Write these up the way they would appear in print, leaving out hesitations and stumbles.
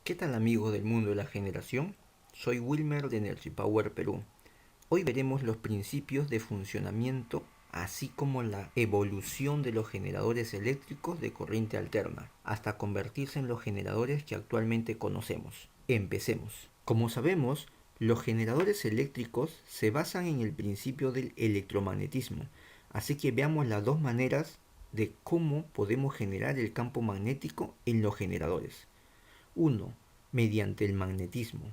¿Qué tal amigos del mundo de la generación? Soy Wilmer de Energy Power Perú. Hoy veremos los principios de funcionamiento así como la evolución de los generadores eléctricos de corriente alterna hasta convertirse en los generadores que actualmente conocemos. Empecemos. Como sabemos, los generadores eléctricos se basan en el principio del electromagnetismo, así que veamos las dos maneras de cómo podemos generar el campo magnético en los generadores. 1. Mediante el magnetismo.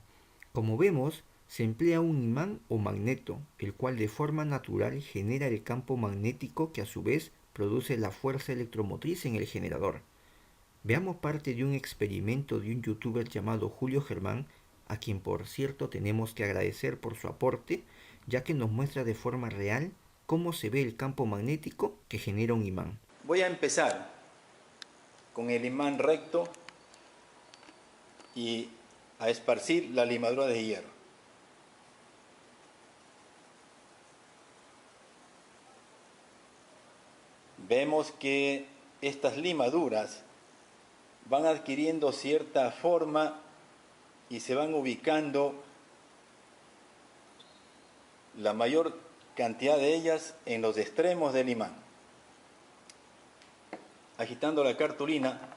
Como vemos, se emplea un imán o magneto, el cual de forma natural genera el campo magnético que a su vez produce la fuerza electromotriz en el generador. Veamos parte de un experimento de un youtuber llamado Julio Germán, a quien por cierto tenemos que agradecer por su aporte, ya que nos muestra de forma real cómo se ve el campo magnético que genera un imán. Voy a empezar con el imán recto y a esparcir la limadura de hierro. Vemos que estas limaduras van adquiriendo cierta forma y se van ubicando la mayor cantidad de ellas en los extremos del imán. Agitando la cartulina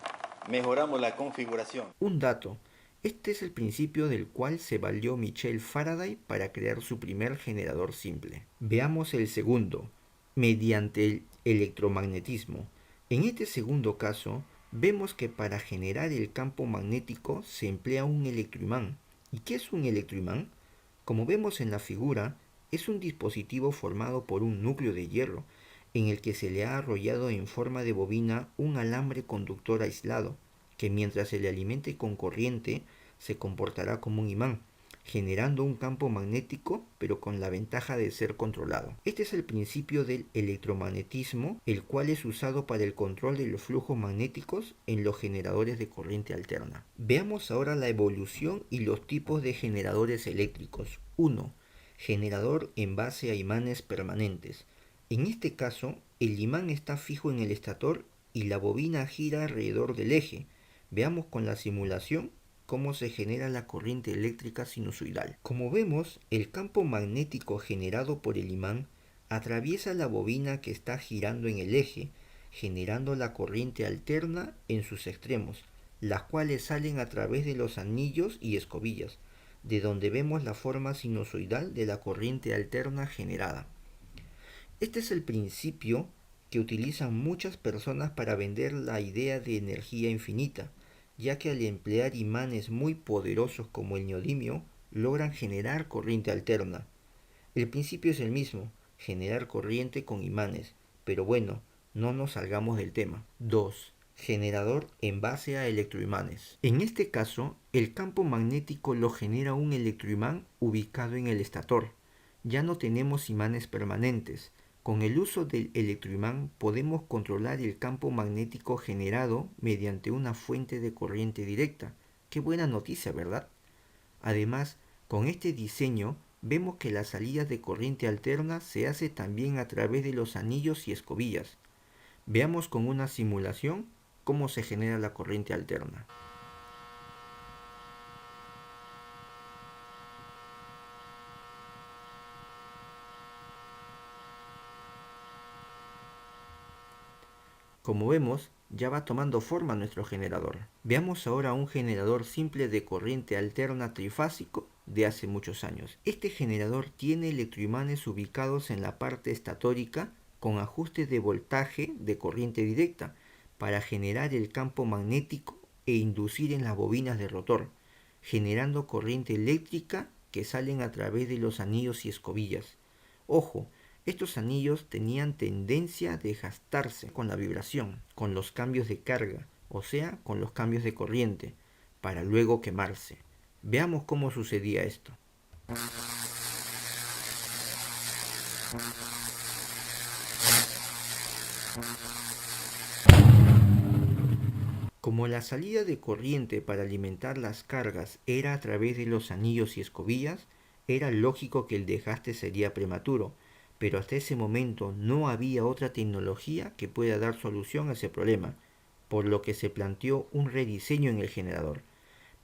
mejoramos la configuración. Un dato. Este es el principio del cual se valió Michel Faraday para crear su primer generador simple. Veamos el segundo, mediante el electromagnetismo. En este segundo caso, vemos que para generar el campo magnético se emplea un electroimán. ¿Y qué es un electroimán? Como vemos en la figura, es un dispositivo formado por un núcleo de hierro, en el que se le ha arrollado en forma de bobina un alambre conductor aislado, que mientras se le alimente con corriente se comportará como un imán, generando un campo magnético pero con la ventaja de ser controlado. Este es el principio del electromagnetismo, el cual es usado para el control de los flujos magnéticos en los generadores de corriente alterna. Veamos ahora la evolución y los tipos de generadores eléctricos. 1. Generador en base a imanes permanentes. En este caso, el imán está fijo en el estator y la bobina gira alrededor del eje. Veamos con la simulación cómo se genera la corriente eléctrica sinusoidal. Como vemos, el campo magnético generado por el imán atraviesa la bobina que está girando en el eje, generando la corriente alterna en sus extremos, las cuales salen a través de los anillos y escobillas, de donde vemos la forma sinusoidal de la corriente alterna generada. Este es el principio que utilizan muchas personas para vender la idea de energía infinita, ya que al emplear imanes muy poderosos como el neodimio, logran generar corriente alterna. El principio es el mismo, generar corriente con imanes, pero bueno, no nos salgamos del tema. 2. Generador en base a electroimanes. En este caso, el campo magnético lo genera un electroimán ubicado en el estator. Ya no tenemos imanes permanentes. Con el uso del electroimán podemos controlar el campo magnético generado mediante una fuente de corriente directa. Qué buena noticia, ¿verdad? Además, con este diseño vemos que la salida de corriente alterna se hace también a través de los anillos y escobillas. Veamos con una simulación cómo se genera la corriente alterna. Como vemos, ya va tomando forma nuestro generador. Veamos ahora un generador simple de corriente alterna trifásico de hace muchos años. Este generador tiene electroimanes ubicados en la parte estatórica con ajustes de voltaje de corriente directa para generar el campo magnético e inducir en las bobinas de rotor, generando corriente eléctrica que salen a través de los anillos y escobillas. Ojo, estos anillos tenían tendencia a desgastarse con la vibración, con los cambios de carga, o sea, con los cambios de corriente, para luego quemarse. Veamos cómo sucedía esto. Como la salida de corriente para alimentar las cargas era a través de los anillos y escobillas, era lógico que el desgaste sería prematuro, pero hasta ese momento no había otra tecnología que pueda dar solución a ese problema, por lo que se planteó un rediseño en el generador.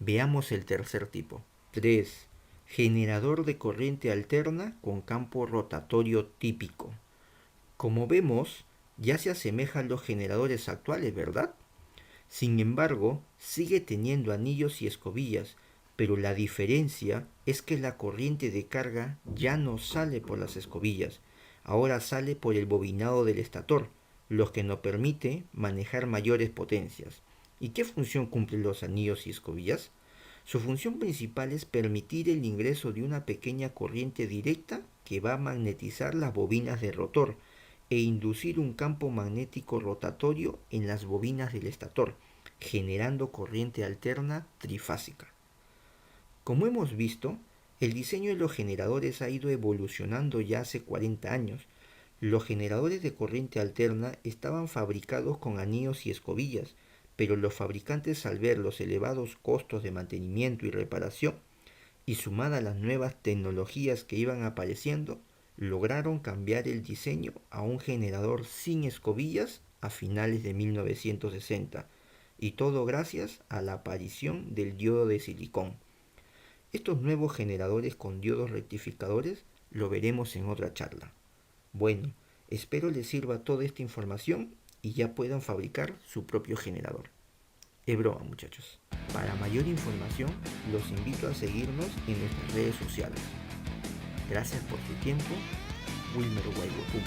Veamos el tercer tipo. 3. Generador de corriente alterna con campo rotatorio típico. Como vemos, ya se asemeja a los generadores actuales, ¿verdad? Sin embargo, sigue teniendo anillos y escobillas, pero la diferencia es que la corriente de carga ya no sale por las escobillas, ahora sale por el bobinado del estator, lo que nos permite manejar mayores potencias. ¿Y qué función cumplen los anillos y escobillas? Su función principal es permitir el ingreso de una pequeña corriente directa que va a magnetizar las bobinas del rotor e inducir un campo magnético rotatorio en las bobinas del estator, generando corriente alterna trifásica. Como hemos visto, el diseño de los generadores ha ido evolucionando ya hace 40 años. Los generadores de corriente alterna estaban fabricados con anillos y escobillas, pero los fabricantes, al ver los elevados costos de mantenimiento y reparación, y sumada a las nuevas tecnologías que iban apareciendo, lograron cambiar el diseño a un generador sin escobillas a finales de 1960, y todo gracias a la aparición del diodo de silicón. Estos nuevos generadores con diodos rectificadores lo veremos en otra charla. Bueno, espero les sirva toda esta información y ya puedan fabricar su propio generador. Es broma, muchachos. Para mayor información, los invito a seguirnos en nuestras redes sociales. Gracias por su tiempo. Wilmer Guayguapum.